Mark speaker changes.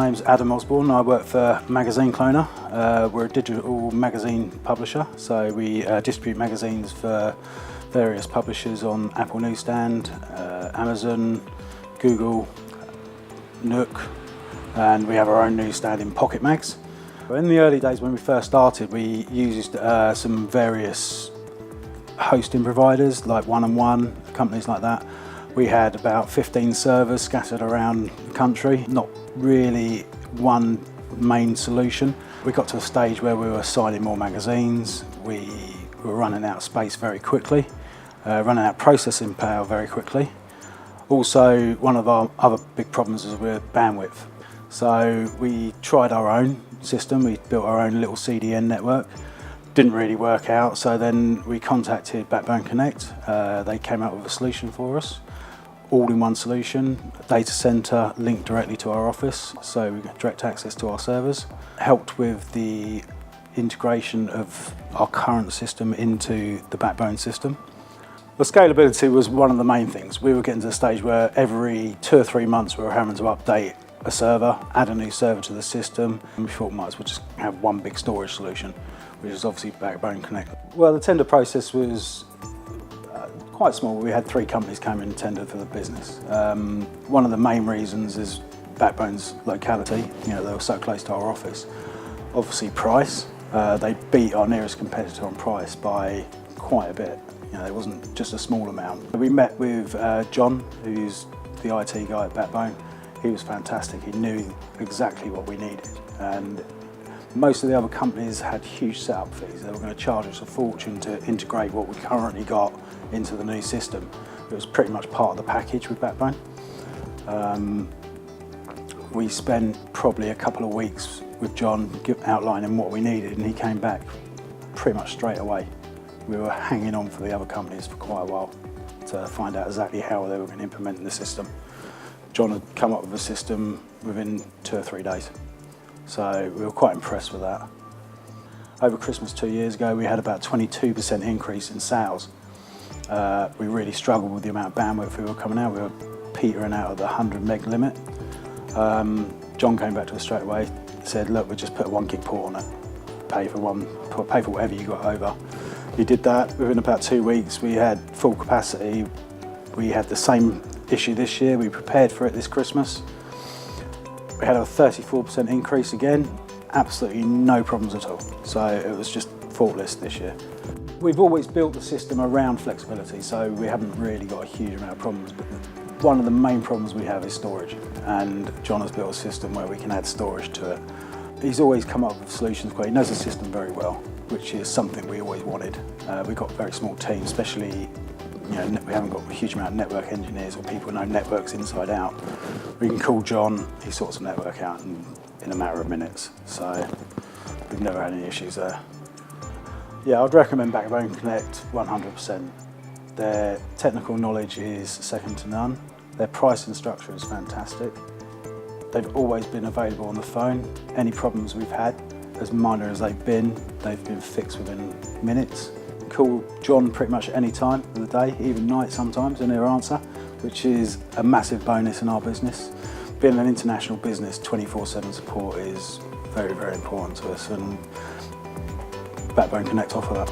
Speaker 1: name's Adam Osborne. I work for Magazine Cloner. We're a digital magazine publisher, so we distribute magazines for various publishers on Apple Newsstand, Amazon, Google, Nook, and we have our own newsstand in Pocket Mags. In the early days when we first started, we used some various hosting providers like One-on-One, companies like that. We had about 15 servers scattered around the country, not really one main solution. We got to a stage where we were signing more magazines, we were running out of space very quickly, running out of processing power very quickly. Also, one of our other big problems is with bandwidth. So we tried our own system, we built our own little CDN network. Didn't really work out, so then we contacted Backbone Connect. They came out with a solution for us. All-in-one solution, data center linked directly to our office, so we get direct access to our servers. Helped with the integration of our current system into the Backbone system. The scalability was one of the main things. We were getting to the stage where every 2 or 3 months we were having to update a server, add a new server to the system, and we thought we might as well just have one big storage solution, which is obviously Backbone Connect. Well, the tender process was quite small. We had 3 companies come in and tender for the business. One of the main reasons is Backbone's locality. You know, they were so close to our office. Obviously price. They beat our nearest competitor on price by quite a bit. You know, it wasn't just a small amount. We met with John, who's the IT guy at Backbone. He was fantastic. He knew exactly what we needed. And most of the other companies had huge setup fees. They were going to charge us a fortune to integrate what we currently got into the new system. It was pretty much part of the package with Backbone. We spent probably a couple of weeks with John outlining what we needed, and he came back pretty much straight away. We were hanging on for the other companies for quite a while to find out exactly how they were going to implement the system. John had come up with a system within 2 or 3 days. So we were quite impressed with that. Over Christmas 2 years ago, we had about 22% increase in sales. We really struggled with the amount of bandwidth we were coming out. We were petering out at the 100 meg limit. John came back to us straight away, said, look, we'll just put a 1 gig port on it. Pay for whatever you got over. He did that. Within about 2 weeks, we had full capacity. We had the same issue this year. We prepared for it this Christmas. We had a 34% increase again, absolutely no problems at all. So it was just faultless this year. We've always built the system around flexibility, so we haven't really got a huge amount of problems. But one of the main problems we have is storage, and John has built a system where we can add storage to it. He's always come up with solutions he knows the system very well, which is something we always wanted. We've got a very small team, especially we haven't got a huge amount of network engineers or people who know networks inside out. We can call John, he sorts the network out in a matter of minutes. So we've never had any issues there. Yeah, I'd recommend Backbone Connect 100%. Their technical knowledge is second to none. Their pricing structure is fantastic. They've always been available on the phone. Any problems we've had, as minor as they've been fixed within minutes. Call John pretty much any time of the day, even night sometimes, and he'll answer, which is a massive bonus in our business. Being an international business, 24/7 support is very, very important to us, and Backbone Connect offer that.